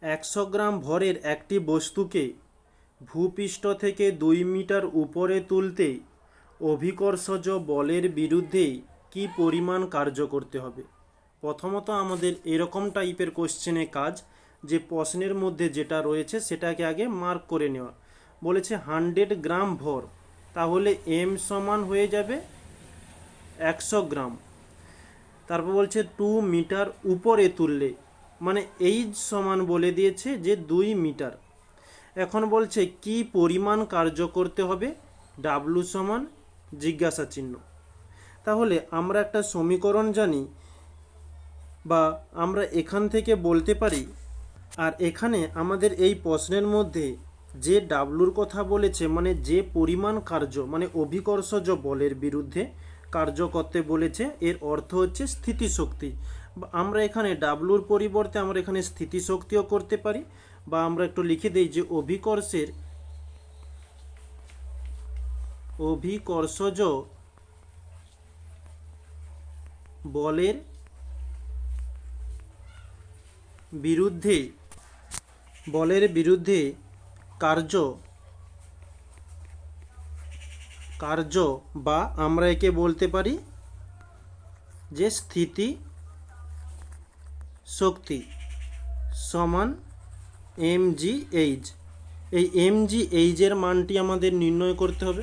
100 গ্রাম ভরের একটি বস্তুকে ভূপৃষ্ঠ থেকে 2 মিটার উপরে তুলতে অভিকর্ষজ বলের বিরুদ্ধে কি পরিমাণ কার্য করতে হবে। প্রথমত আমাদের এরকম টাইপের কোশ্চেনে কাজ যে প্রশ্নের মধ্যে যেটা রয়েছে সেটাকে আগে মার্ক করে নেওয়া। বলেছে 100 গ্রাম ভর, তাহলে এম সমান হয়ে যাবে 100 গ্রাম। তারপর বলছে 2 মিটার উপরে তুললে, মানে এইচ সমান বলে দিয়েছে যে 2 মিটার। এখন বলছে কি পরিমাণ কার্য করতে হবে, ডাব্লু সমান জিজ্ঞাসা চিহ্ন। তাহলে আমরা একটা সমীকরণ জানি বা আমরা এখান থেকে বলতে পারি, আর এখানে আমাদের এই প্রশ্নের মধ্যে যে ডাব্লুর কথা বলেছে মানে যে পরিমাণ কার্য মানে অভিকর্ষজ বলের বিরুদ্ধে কার্য করতে বলেছে, এর অর্থ হচ্ছে স্থিতিশক্তি। আমরা এখানে ডাব্লুর পরিবর্তে আমরা এখানে স্থিতিশক্তিও করতে পারি, বা আমরা একটু লিখে দিই যে অভিকর্ষজ বলের বিরুদ্ধে কার্য বা আমরা একে বলতে পারি যে স্থিতি শক্তি সমান mgh। এই mgh এর মানটি আমাদের নির্ণয় করতে হবে।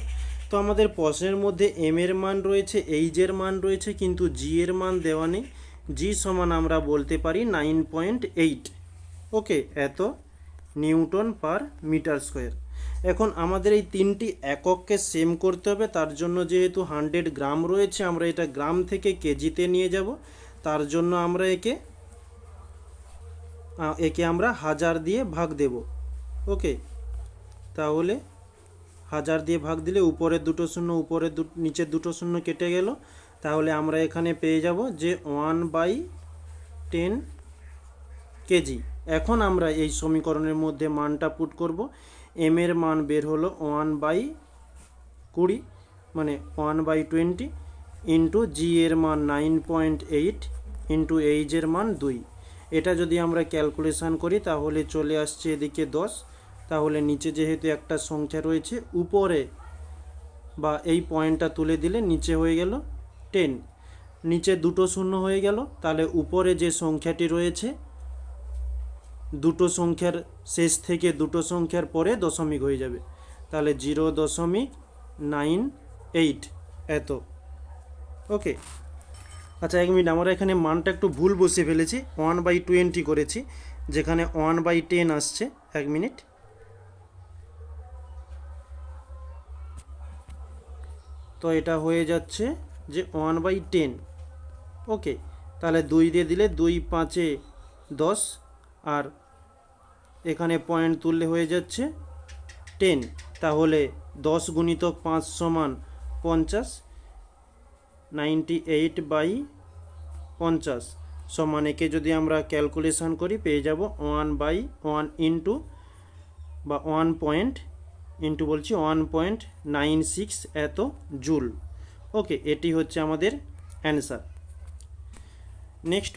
তো আমাদের প্রশ্নের মধ্যে m এর মান রয়েছে, h এর মান রয়েছে, কিন্তু g এর মান দেওয়া নেই। g সমান আমরা বলতে পারি 9.8। ওকে, এত নিউটন পার মিটার স্কোয়ার। এখন আমাদের এই তিনটি একককে সেম করতে হবে, তার জন্য যেহেতু 100 গ্রাম রয়েছে আমরা এটা গ্রাম থেকে কেজিতে নিয়ে যাব, তার জন্য আমরা একে আমরা 1000 দিয়ে ভাগ দেব। ওকে, তাহলে 1000 দিয়ে ভাগ দিলে উপরের দুটো শূন্য নিচের দুটো শূন্য কেটে গেল, তাহলে আমরা এখানে পেয়ে যাব যে 1/10 কেজি। এখন আমরা এই সমীকরণের মধ্যে মানটা পুট করব। এম এর মান বের হলো 1/20 মানে 1/20 ইন্টু জি এর মান 9.8 ইন্টু এইচ এর মান 2। এটা যদি আমরা ক্যালকুলেশন করি তাহলে চলে আসছে এদিকে 10। তাহলে নিচে যেহেতু একটা সংখ্যা রয়েছে, উপরে বা এই পয়েন্টটা তুলে দিলে নিচে হয়ে গেল 10, নিচে দুটো শূন্য হয়ে গেল, তাহলে উপরে যে সংখ্যাটি রয়েছে দুটো সংখ্যার শেষ থেকে দুটো সংখ্যার পরে দশমিক হয়ে যাবে, তাহলে 0.98 এত। ওকে, আচ্ছা 1 মিনিট, আমরা এখানে মানটা একটু ভুল বসে ফেলেছি, 1/20 করেছি, যেখানে 1/10 আসছে। 1 মিনিট, তো এটা হয়ে যাচ্ছে যে 1/10। ওকে, তাহলে 2 দিয়ে দিলে 2 5 10, আর এখানে পয়েন্ট তুললে হয়ে যাচ্ছে 10। তাহলে 10 গুণিতক 5 সমান 50, 98/50 সমান, একে যদি আমরা ক্যালকুলেশন করি পেয়ে যাব 1/1 ইন্টু বা 1.96 এত জুল। ওকে, এটি হচ্ছে আমাদের অ্যান্সার। নেক্সট